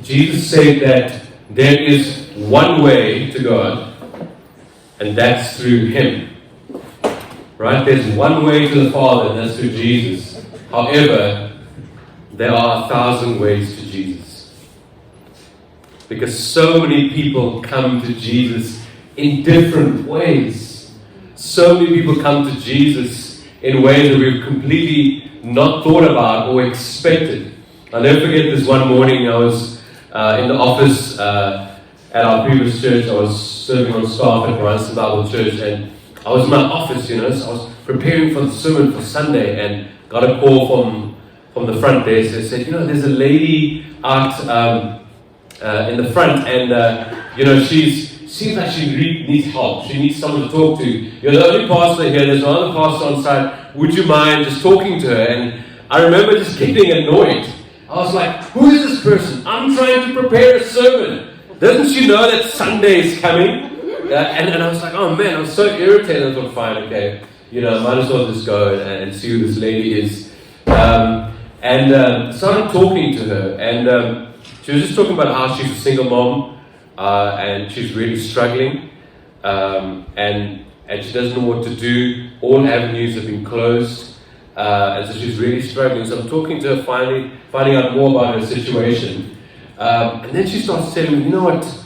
Jesus said that there is one way to God, and that's through Him. Right? There's one way to the Father, and that's through Jesus. However, there are 1,000 ways to Jesus. Because so many people come to Jesus in different ways. So many people come to Jesus in ways that we've completely not thought about or expected. I'll never forget this one morning. I was in the office at our previous church. I was serving on staff at Bryanston Bible Church, and I was in my office, so I was preparing for the sermon for Sunday, and got a call from the front desk. They said, there's a lady out in the front, and she seems like she really needs help. She needs someone to talk to. You're the only pastor here. There's no other pastor on site. Would you mind just talking to her? And I remember just getting annoyed. I was like, who is this person? I'm trying to prepare a sermon. Doesn't she know that Sunday is coming? And I was like, oh man, I was so irritated. I thought, fine, okay. Might as well just go and see who this lady is. And started talking to her. And she was just talking about how she's a single mom. And she's really struggling. And she doesn't know what to do. All avenues have been closed. And so she's really struggling. So I'm talking to her, finding out more about her situation. And then she starts telling me, you know what?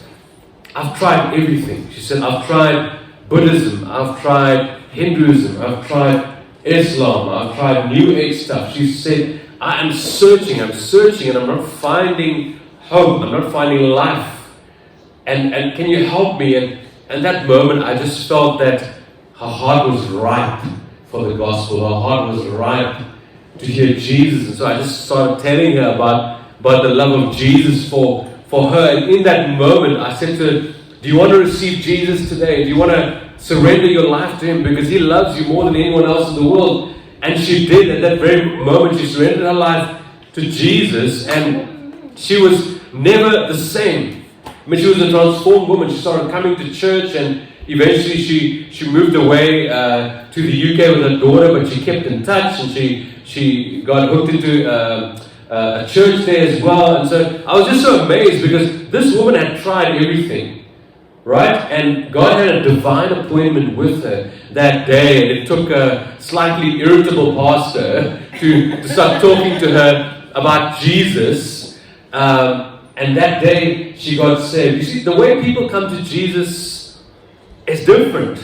I've tried everything. She said, I've tried Buddhism, I've tried Hinduism, I've tried Islam, I've tried New Age stuff. She said, I am searching, and I'm not finding hope, I'm not finding life. And can you help me? And that moment, I just felt that her heart was ripe for the gospel. Her heart was ripe to hear Jesus. And so I just started telling her about the love of Jesus for her. And in that moment, I said to her, do you want to receive Jesus today? Do you want to surrender your life to Him? Because He loves you more than anyone else in the world. And she did. At that very moment, she surrendered her life to Jesus. And she was never the same. I mean, she was a transformed woman. She started coming to church, and eventually she moved away to the UK with her daughter, but she kept in touch, and she got hooked into a church there as well. And so I was just so amazed, because this woman had tried everything, right? And God had a divine appointment with her that day, and it took a slightly irritable pastor to start talking to her about Jesus. And that day, she got saved. You see, the way people come to Jesus is different,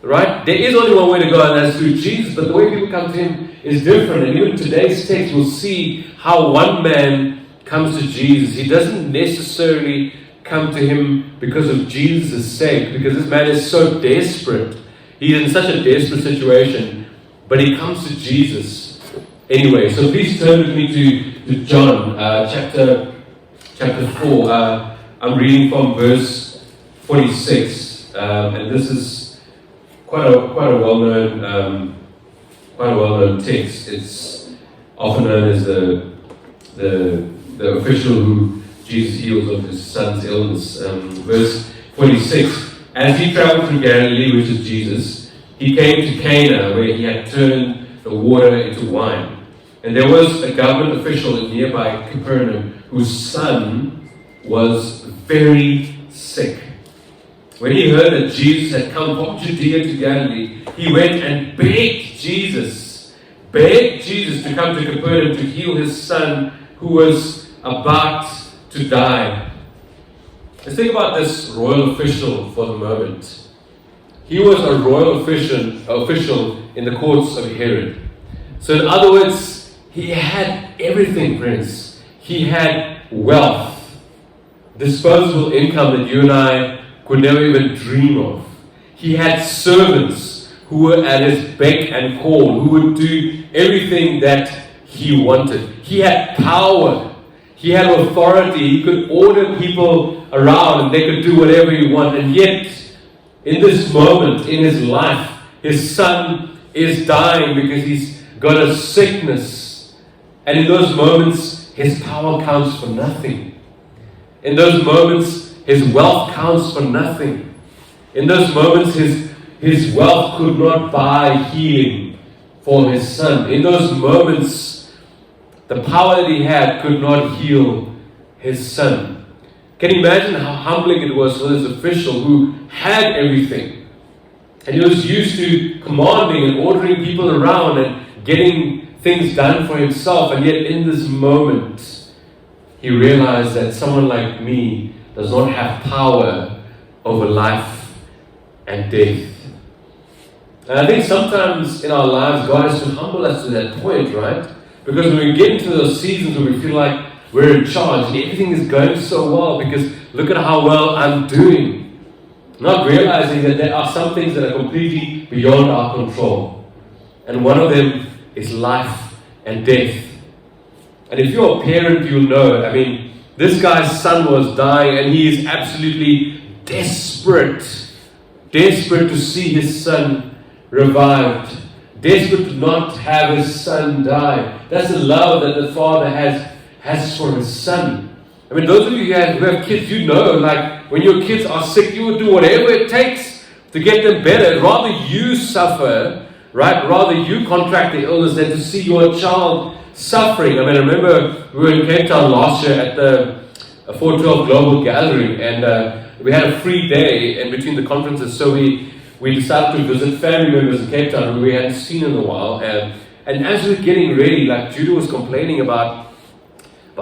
right? There is only one way to go, and that's through Jesus. But the way people come to Him is different. And even today's text, we'll see how one man comes to Jesus. He doesn't necessarily come to Him because of Jesus' sake, because this man is so desperate. He's in such a desperate situation, but he comes to Jesus anyway. So please turn with me to John chapter 4. I'm reading from verse 46, and this is quite a well-known text. It's often known as the official who Jesus heals of his son's illness. Verse 46: As he traveled through Galilee, which is Jesus, he came to Cana, where he had turned the water into wine. And there was a government official in nearby Capernaum whose son was very sick. When he heard that Jesus had come from Judea to Galilee, he went and begged Jesus to come to Capernaum to heal his son who was about to die. Let's think about this royal official for the moment. He was a royal official in the courts of Herod. So in other words, he had everything, friends. He had wealth, disposable income that you and I could never even dream of. He had servants who were at his beck and call, who would do everything that he wanted. He had power. He had authority. He could order people around and they could do whatever he wanted. And yet, in this moment in his life, his son is dying because he's got a sickness. And in those moments, his power counts for nothing. In those moments, his wealth counts for nothing. In those moments, his wealth could not buy healing for his son. In those moments, the power that he had could not heal his son. Can you imagine how humbling it was for this official who had everything? And he was used to commanding and ordering people around and getting things done for himself. And yet in this moment, he realized that someone like me does not have power over life and death. And I think sometimes in our lives, God has to humble us to that point, right? Because when we get into those seasons where we feel like we're in charge and everything is going so well because look at how well I'm doing. Not realizing that there are some things that are completely beyond our control. And one of them is life and death. And if you're a parent, you'll know, this guy's son was dying and he is absolutely desperate to see his son revived. Desperate to not have his son die. That's the love that the father has for his son. Those of you who have kids, you know, like when your kids are sick, you will do whatever it takes to get them better. Rather you suffer, right? Rather you contract the illness than to see your child suffering. I remember we were in Cape Town last year at the 412 Global Gathering, and we had a free day in between the conferences, so we decided to visit family members in Cape Town who we hadn't seen in a while. And as we were getting ready, like Judah was complaining about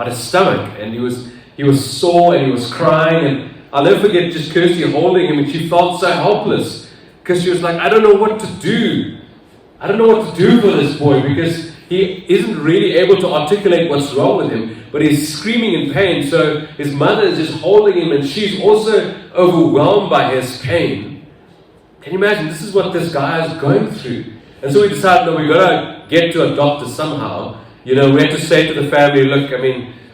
his stomach, and he was sore and he was crying, and I'll never forget just Kirsty holding him, and she felt so helpless because she was like, I don't know what to do. I don't know what to do for this boy because he isn't really able to articulate what's wrong with him, but he's screaming in pain. So his mother is just holding him, and she's also overwhelmed by his pain. Can you imagine? This is what this guy is going through. And so we decided that we've got to get to a doctor somehow. We had to say to the family, look,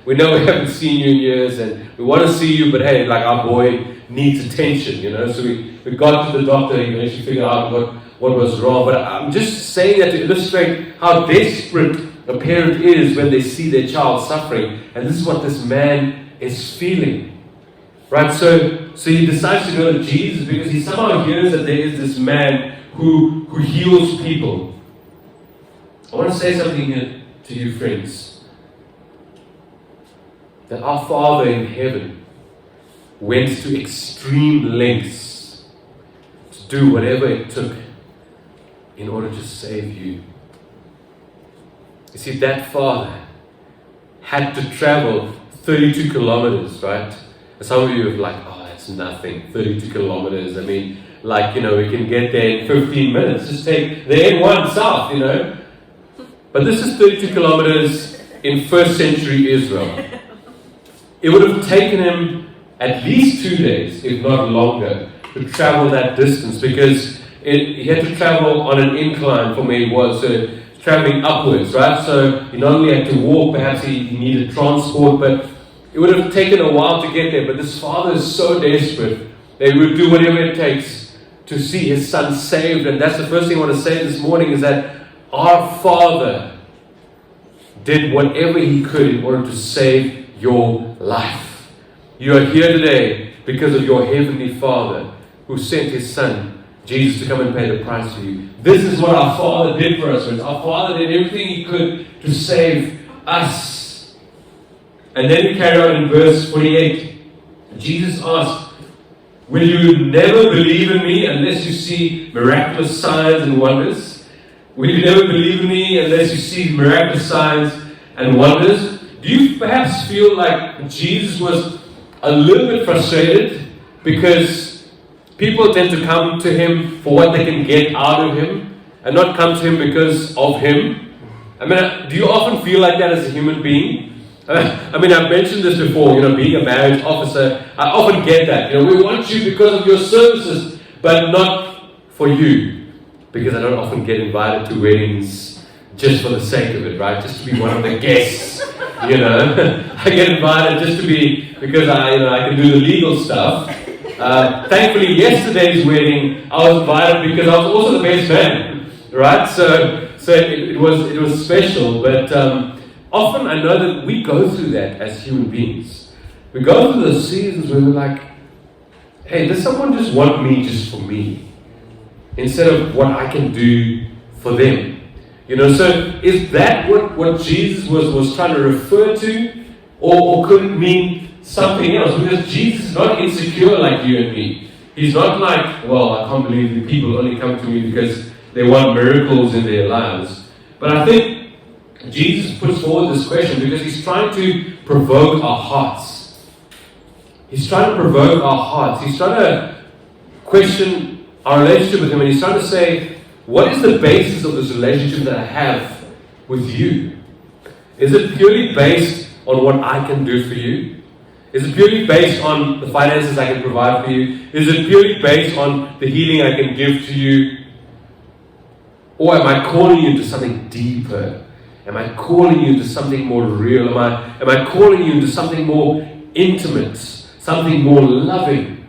we know we haven't seen you in years and we want to see you, but hey, like our boy needs attention, So we got to the doctor and eventually figured out what was wrong. But I'm just saying that to illustrate how desperate a parent is when they see their child suffering. And this is what this man is feeling. Right? So he decides to go to Jesus because he somehow hears that there is this man who heals people. I want to say something here to you, friends. That our Father in heaven went to extreme lengths to do whatever it took in order to save you. You see, that Father had to travel 32 kilometers, right? Some of you are like, oh, that's nothing, 32 kilometers. We can get there in 15 minutes. Just take the N1 south, But this is 32 kilometers in first century Israel. It would have taken him at least 2 days, if not longer, to travel that distance because he had to travel on an incline from where he was, so traveling upwards, right? So he not only had to walk, perhaps he needed transport, but it would have taken a while to get there. But this father is so desperate that he would do whatever it takes to see his son saved. And that's the first thing I want to say this morning is that our Father did whatever he could in order to save your life. You are here today because of your heavenly Father who sent his son Jesus to come and pay the price for you. This is what our Father did for us, friends. Our Father did everything he could to save us. And then we carry on in verse 48. Jesus asked, will you never believe in me unless you see miraculous signs and wonders? Will you never believe in me unless you see miraculous signs and wonders? Do you perhaps feel like Jesus was a little bit frustrated because people tend to come to him for what they can get out of him and not come to him because of him? Do you often feel like that as a human being? I've mentioned this before, being a marriage officer, I often get that. We want you because of your services, but not for you. Because I don't often get invited to weddings just for the sake of it, right? Just to be one of the guests, I get invited just to be, because I can do the legal stuff. Thankfully, yesterday's wedding, I was invited because I was also the best man, right? So it was special, but often I know that we go through that as human beings. We go through those seasons where we're like, hey, does someone just want me just for me? Instead of what I can do for them. So is that what Jesus was trying to refer to? Or could it mean something else? Because Jesus is not insecure like you and me. He's not like, well, I can't believe the people only come to me because they want miracles in their lives. But I think Jesus puts forward this question because he's trying to provoke our hearts. He's trying to provoke our hearts. He's trying to question our relationship with him. And he's trying to say, what is the basis of this relationship that I have with you? Is it purely based on what I can do for you? Is it purely based on the finances I can provide for you? Is it purely based on the healing I can give to you? Or am I calling you into something deeper? Am I calling you into something more real? Am I calling you into something more intimate? Something more loving?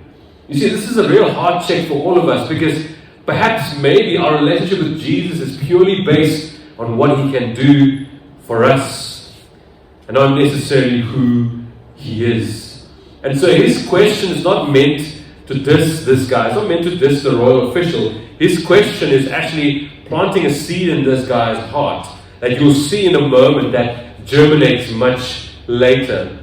You see, this is a real heart check for all of us because perhaps maybe our relationship with Jesus is purely based on what he can do for us and not necessarily who he is. And so his question is not meant to diss this guy. It's not meant to diss the royal official. His question is actually planting a seed in this guy's heart that you'll see in a moment that germinates much later.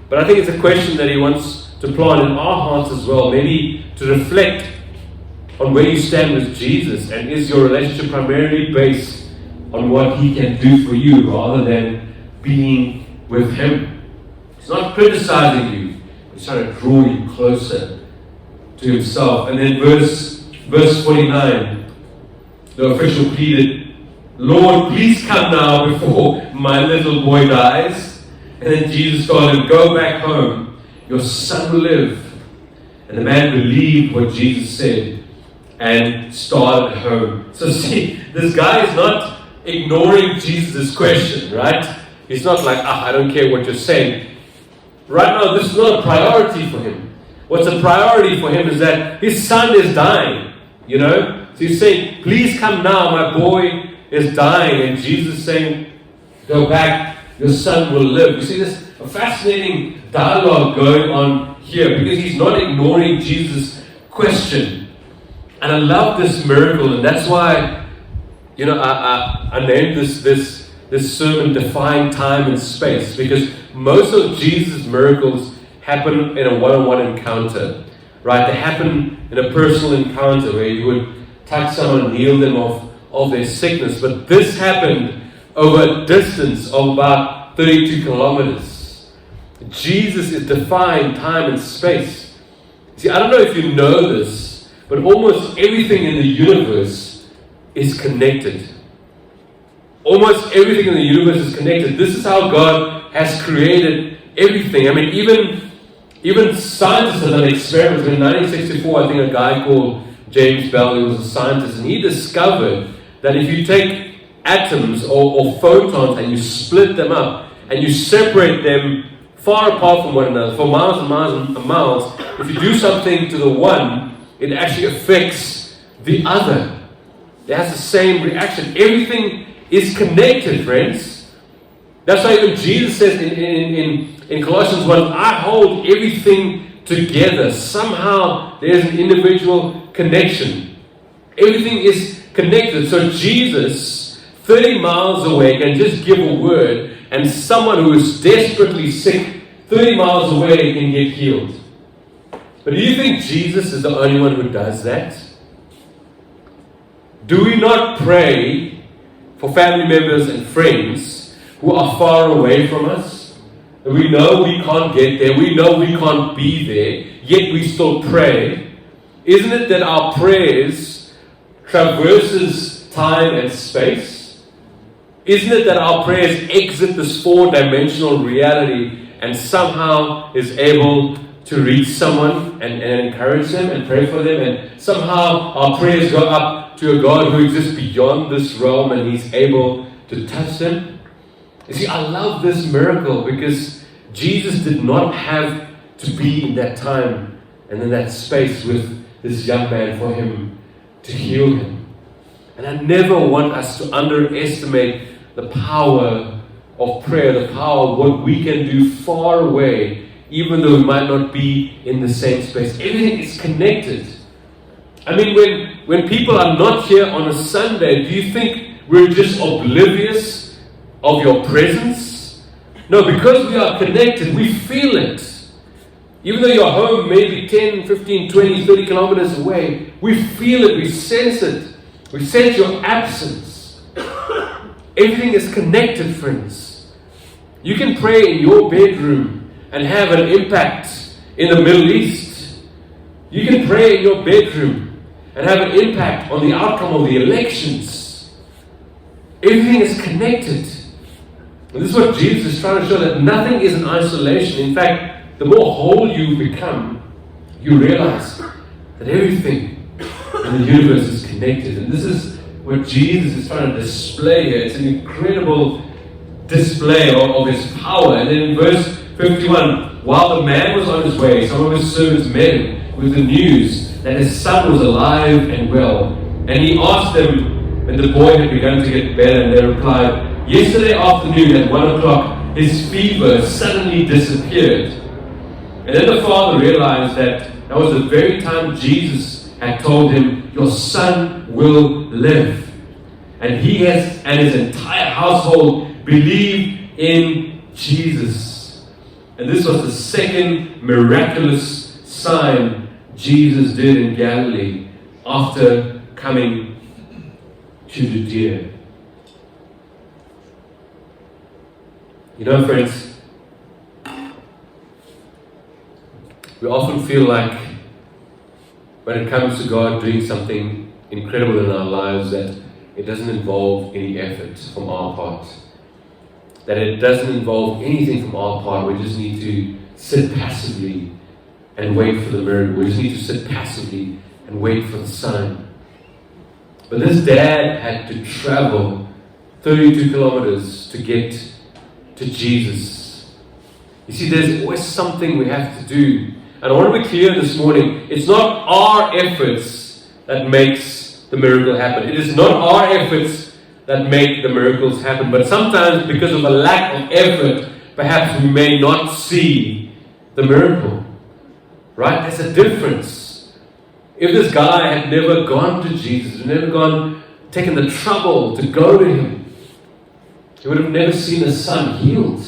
But I think it's a question that he wants to plant in our hearts as well, maybe to reflect on where you stand with Jesus, and is your relationship primarily based on what he can do for you rather than being with him. He's not criticizing you, he's trying to draw you closer to himself. And then verse 49, the official pleaded, Lord, please come now before my little boy dies. And then Jesus told him, go back home, your son will live. And the man believed what Jesus said and started home. So see, this guy is not ignoring Jesus' question, right? He's not like, I don't care what you're saying. Right now, this is not a priority for him. What's a priority for him is that his son is dying, you know? So he's saying, please come now, my boy is dying. And Jesus is saying, go back, your son will live. You see, there's a fascinating dialogue going on here because he's not ignoring Jesus' question. And I love this miracle, and that's why, you know, I named this sermon Defying Time and Space, because most of Jesus' miracles happen in a one-on-one encounter, right? They happen in a personal encounter where you would touch someone, heal them of their sickness. But this happened over a distance of about 32 kilometers. Jesus is defying time and space. See, I don't know if you know this, but almost everything in the universe is connected. Almost everything in the universe is connected. This is how God has created everything. I mean, even scientists have done experiments. In 1964, I think a guy called James Bell, who was a scientist, and he discovered that if you take atoms or photons and you split them up and you separate them far apart from one another for miles and miles and miles, if you do something to the one, it actually affects the other. It has the same reaction. Everything is connected, friends. That's why even Jesus says in Colossians 1, I hold everything together. Somehow there's an individual connection. Everything is connected. So Jesus, 30 miles away, can just give a word, and someone who is desperately sick 30 miles away can get healed. But do you think Jesus is the only one who does that? Do we not pray for family members and friends who are far away from us? We know we can't get there. We know we can't be there. Yet we still pray. Isn't it that our prayers traverses time and space? Isn't it that our prayers exit this four-dimensional reality and somehow is able to reach someone and encourage them and pray for them, and somehow our prayers go up to a God who exists beyond this realm and He's able to touch them? You see, I love this miracle because Jesus did not have to be in that time and in that space with this young man for Him to heal him. And I never want us to underestimate the power of prayer, the power of what we can do far away, even though we might not be in the same space. Everything is connected. I mean, when people are not here on a Sunday, do you think we're just oblivious of your presence? No, because we are connected, we feel it. Even though your home may be 10, 15, 20, 30 kilometers away, we feel it, we sense it. We sense your absence. Everything is connected, friends. You can pray in your bedroom and have an impact in the Middle East. You can pray in your bedroom and have an impact on the outcome of the elections. Everything is connected. And this is what Jesus is trying to show, that nothing is in isolation. In fact, the more whole you become, you realize that everything in the universe is connected. And this is what Jesus is trying to display here. It's an incredible display of his power. And then in verse 51, while the man was on his way, some of his servants met him with the news that his son was alive and well. And he asked them when the boy had begun to get better, and they replied, yesterday afternoon at 1 o'clock, his fever suddenly disappeared. And then the father realized that was the very time Jesus had told him, your son will live. And he and his entire household believed in Jesus. And this was the second miraculous sign Jesus did in Galilee after coming to Judea. You know, friends, we often feel like when it comes to God doing something incredible in our lives that it doesn't involve any effort from our part. That it doesn't involve anything from our part. We just need to sit passively and wait for the miracle. We just need to sit passively and wait for the sign. But this dad had to travel 32 kilometers to get to Jesus. You see, there's always something we have to do. And I want to be clear this morning, it's not our efforts that makes the miracle happen. It is not our efforts that make the miracles happen. But sometimes because of a lack of effort, perhaps we may not see the miracle. Right? There's a difference. If this guy had never gone to Jesus, had never taken the trouble to go to him, he would have never seen his son healed.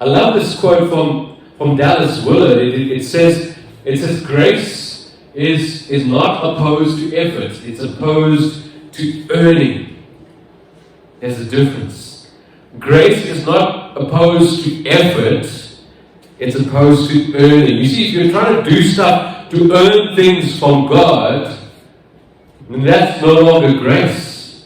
I love this quote from Dallas Willard. It says grace is not opposed to effort. It's opposed to earning. There's a difference. Grace is not opposed to effort. It's opposed to earning. You see, if you're trying to do stuff to earn things from God, then that's no longer grace.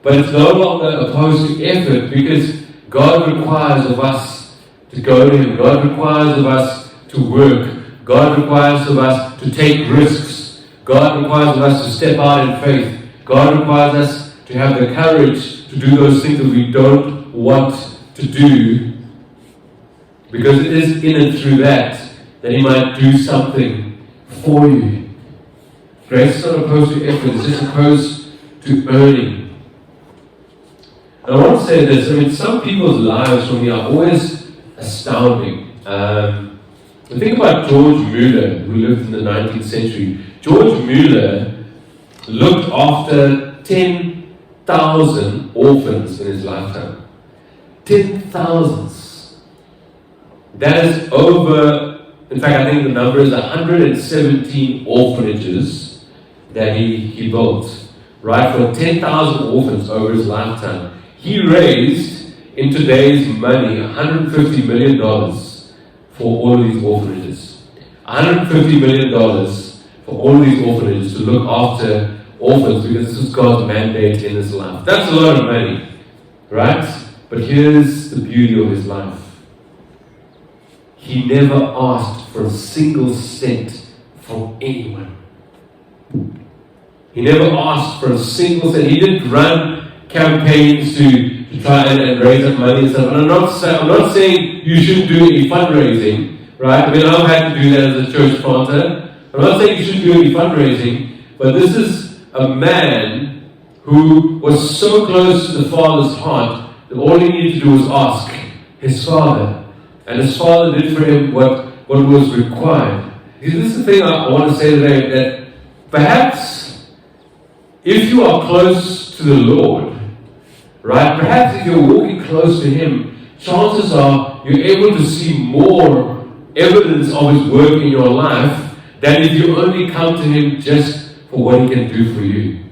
But it's no longer opposed to effort, because God requires of us to go to Him. God requires of us to work. God requires of us to take risks. God requires of us to step out in faith. God requires us to have the courage to do those things that we don't want to do, because it is in and through that He might do something for you. Grace is not opposed to effort, it's just opposed to earning. And I want to say this, some people's lives for me are always astounding. Think about George Mueller, who lived in the 19th century. George Mueller looked after 10,000 orphans in his lifetime. 10,000. That is over, in fact, I think the number is 117 orphanages that he built, right, for 10,000 orphans over his lifetime. He raised, in today's money, $150 million for all of these orphanages. $150 million for all of these orphanages to look after orphans, because this was God's mandate in his life. That's a lot of money, right? But here's the beauty of his life. He never asked for a single cent from anyone. He never asked for a single cent. He didn't run campaigns to try and raise up money and stuff. And I'm not saying you shouldn't do any fundraising, right? I've had to do that as a church planter. I'm not saying you shouldn't do any fundraising, but this is a man who was so close to the Father's heart that all he needed to do was ask his Father. And his Father did for him what was required. This is the thing I want to say today, that perhaps if you are close to the Lord, right, perhaps if you're walking close to Him, chances are you're able to see more evidence of His work in your life than if you only come to Him just for what He can do for you.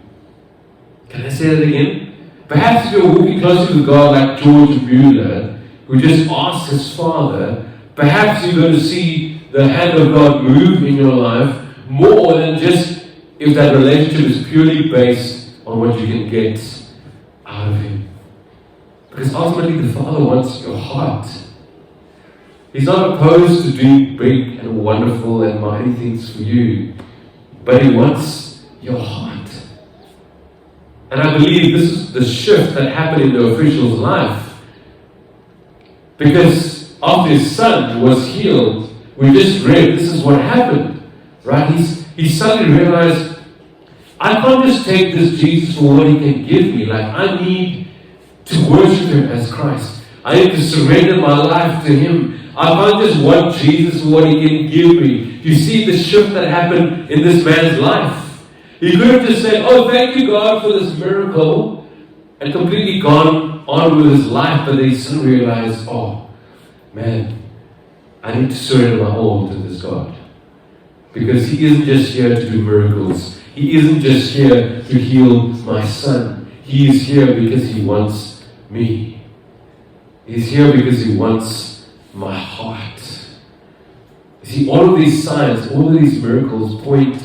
Can I say that again? Perhaps if you're walking closely with God like George Mueller, who just asked his Father, perhaps you're going to see the hand of God move in your life more than just if that relationship is purely based on what you can get out of Him. Because ultimately the Father wants your heart. He's not opposed to doing big and wonderful and mighty things for you, but He wants your heart. And I believe this is the shift that happened in the official's life. Because after his son was healed, we just read this is what happened. Right? He suddenly realized, I can't just take this Jesus for what He can give me. Like, I need to worship Him as Christ. I need to surrender my life to Him. I can't just want Jesus for what He can give me. You see the shift that happened in this man's life. He could have just said, oh, thank you, God, for this miracle, and completely gone on with his life. But they soon realized, oh, man, I need to surrender my all to this God. Because He isn't just here to do miracles. He isn't just here to heal my son. He is here because He wants me. He's here because He wants my heart. You see, all of these signs, all of these miracles point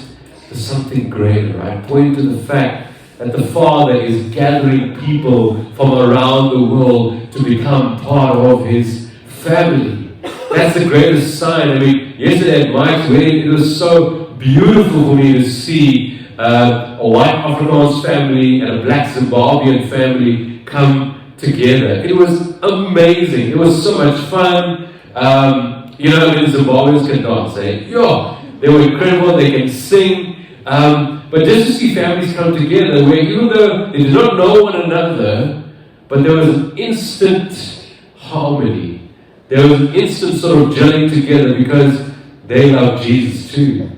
to something greater, right? Point to the fact that the Father is gathering people from around the world to become part of His family. That's the greatest sign. I mean, yesterday at Mike's wedding, it was so beautiful for me to see a white Afrikaans family and a black Zimbabwean family come together. It was amazing. It was so much fun. Zimbabweans can dance, eh? Yeah, they were incredible. They can sing. But just to see families come together where even though they did not know one another, but there was an instant harmony. There was an instant sort of gelling together because they love Jesus too.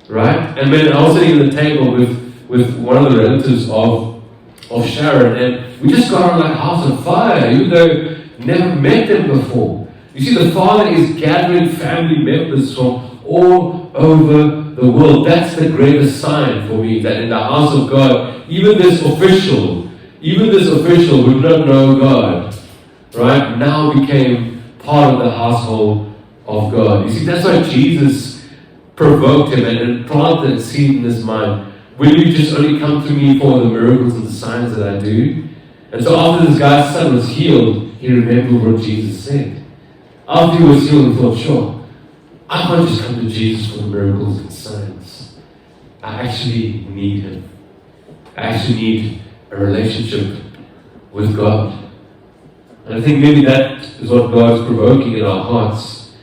Right? And then I was sitting at the table with one of the relatives of Sharon, and we just got on like house on fire, even though never met them before. You see, the Father is gathering family members from all over the world. That's the greatest sign for me, that in the house of God, even this official who did not know God, right, now became part of the household of God. You see, that's why Jesus provoked him and planted a seed in his mind. Will you just only come to me for the miracles and the signs that I do? And so after this guy's son was healed, he remembered what Jesus said. After he was healed, he thought, sure, I can't just come to Jesus for the miracles and signs. I actually need Him. I actually need a relationship with God. And I think maybe that is what God is provoking in our hearts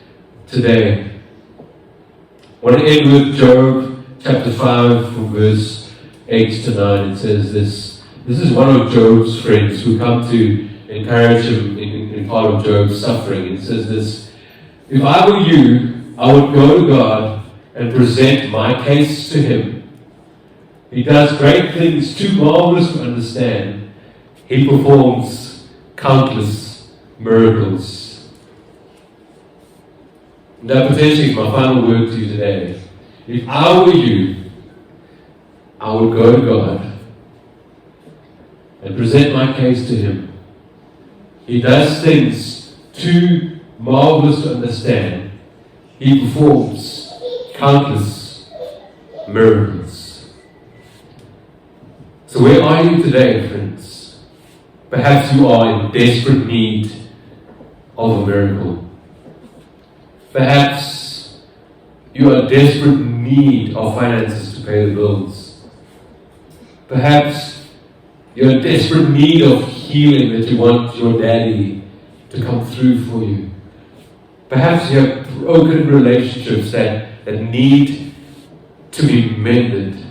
today. I want to end with Job chapter 5 from verse 8 to 9. It says this. This is one of Job's friends who come to encourage him in part of Job's suffering. It says this: if I were you, I would go to God and present my case to Him. He does great things too marvelous to understand. He performs countless miracles. And that potentially is my final word to you today. If I were you, I would go to God and present my case to Him. He does things too marvelous to understand. He performs countless miracles. So where are you today, friends? Perhaps you are in desperate need of a miracle. Perhaps you are in desperate need of finances to pay the bills. Perhaps you're in desperate need of healing that you want your daddy to come through for you. Perhaps you have broken relationships that need to be mended.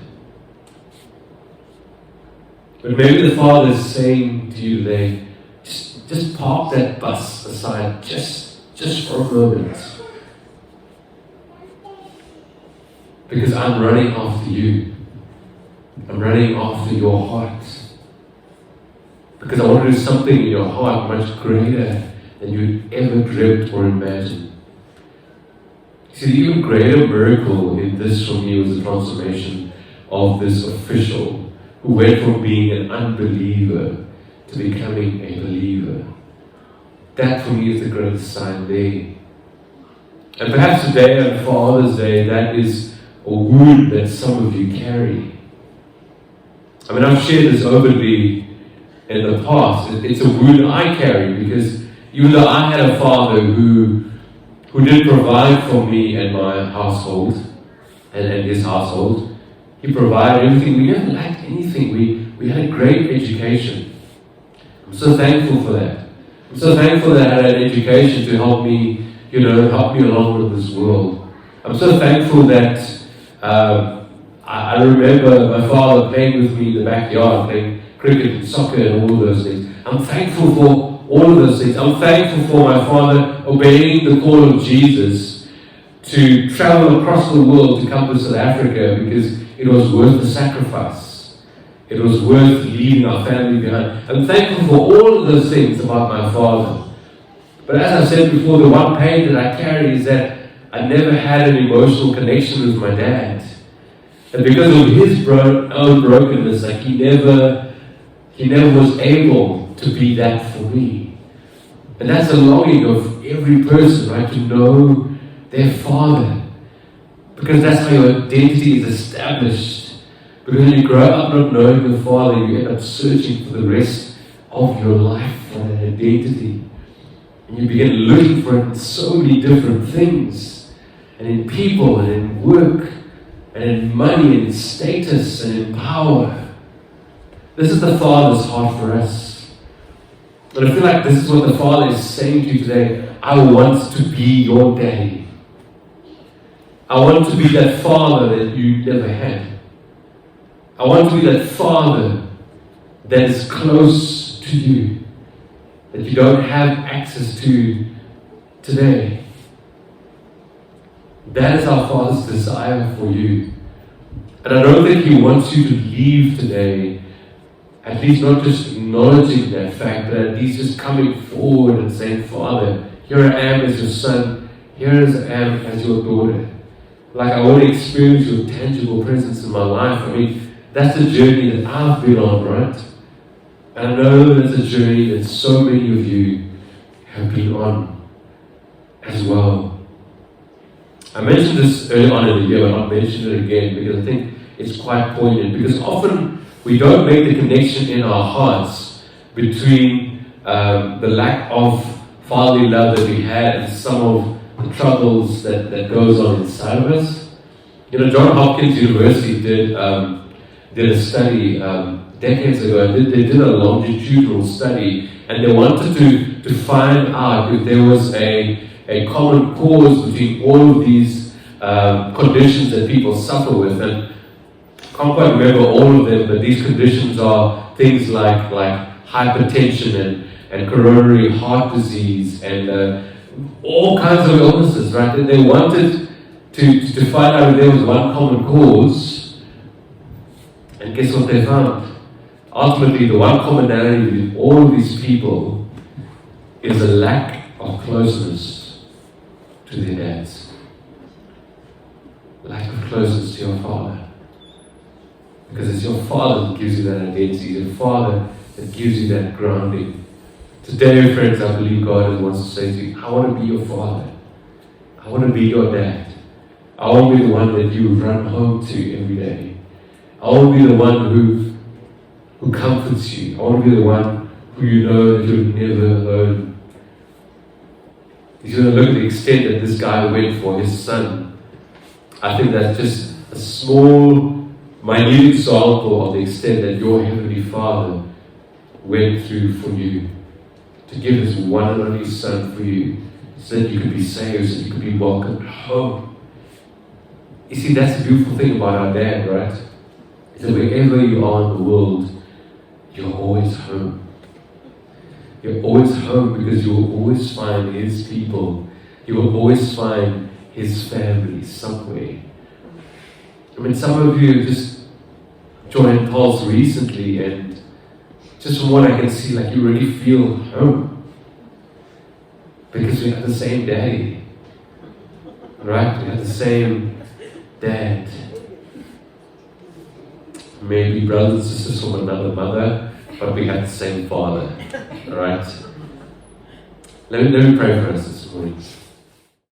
But maybe the Father is saying to you today, just park that bus aside just for a moment. Because I'm running after you. I'm running after your heart. Because I want to do something in your heart much greater than you'd ever dreamt or imagined. See, the even greater miracle in this for me was the transformation of this official who went from being an unbeliever to becoming a believer. That for me is the greatest sign there. And perhaps today on Father's Day, that is a wound that some of you carry. I mean, I've shared this openly in the past. It's a wound I carry because even though I had a father who did provide for me and my household and his household, he provided everything. We never lacked anything. We had a great education. I'm so thankful for that. I'm so thankful that I had an education to help me, help me along with this world. I'm so thankful that I remember my father playing with me in the backyard, playing cricket and soccer and all those things. I'm thankful for all of those things. I'm thankful for my father obeying the call of Jesus to travel across the world to come to South Africa because it was worth the sacrifice. It was worth leaving our family behind. I'm thankful for all of those things about my father. But as I said before, the one pain that I carry is that I never had an emotional connection with my dad. And because of his own brokenness, he never was able to be that for me. And that's the longing of every person, right? To know their father. Because that's how your identity is established. Because when you grow up not knowing the father, you end up searching for the rest of your life for that identity. And you begin looking for it in so many different things. And in people, and in work, and in money, and in status, and in power. This is the Father's heart for us. But I feel like this is what the Father is saying to you today. I want to be your daddy. I want to be that Father that you never had. I want to be that Father that is close to you, that you don't have access to today. That is our Father's desire for you. And I don't think He wants you to leave today, at least not just acknowledging that fact, but at least just coming forward and saying, Father, here I am as your son, here I am as your daughter. Like I want to experience your tangible presence in my life. I mean, that's the journey that I've been on, right? And I know that's a journey that so many of you have been on as well. I mentioned this early on in the year, but I'll mention it again because I think it's quite poignant. Because often we don't make the connection in our hearts between the lack of fatherly love that we had and some of the troubles that goes on inside of us. Johns Hopkins University did a study decades ago. They did a longitudinal study, and they wanted to find out if there was a common cause between all of these conditions that people suffer with. And I can't quite remember all of them, but these conditions are things like hypertension and coronary heart disease and all kinds of illnesses, right? And they wanted to find out if there was one common cause. And guess what they found? Ultimately, the one commonality with all of these people is a lack of closeness to their dads. Lack of closeness to your father. Because it's your father that gives you that identity, your father that gives you that grounding. Today, friends, I believe God wants to say to you, I want to be your father. I want to be your dad. I want to be the one that you run home to every day. I want to be the one who comforts you. I want to be the one who you know that you're never alone. If you're going to look at the extent that this guy went for his son, I think that's just a small, minute example of the extent that your Heavenly Father went through for you. To give His one and only Son for you, so that you could be saved, so that you could be welcomed home. You see, that's the beautiful thing about our dad, right? Is that wherever you are in the world, you're always home. You're always home because you will always find His people. You will always find His family somewhere. I mean, some of you just joined Pulse recently, and Just from what I can see, like you really feel home. Because we have the same daddy. Right? We have the same dad. Maybe brothers and sisters from another mother, but we have the same father. Alright? Let me pray for us this morning.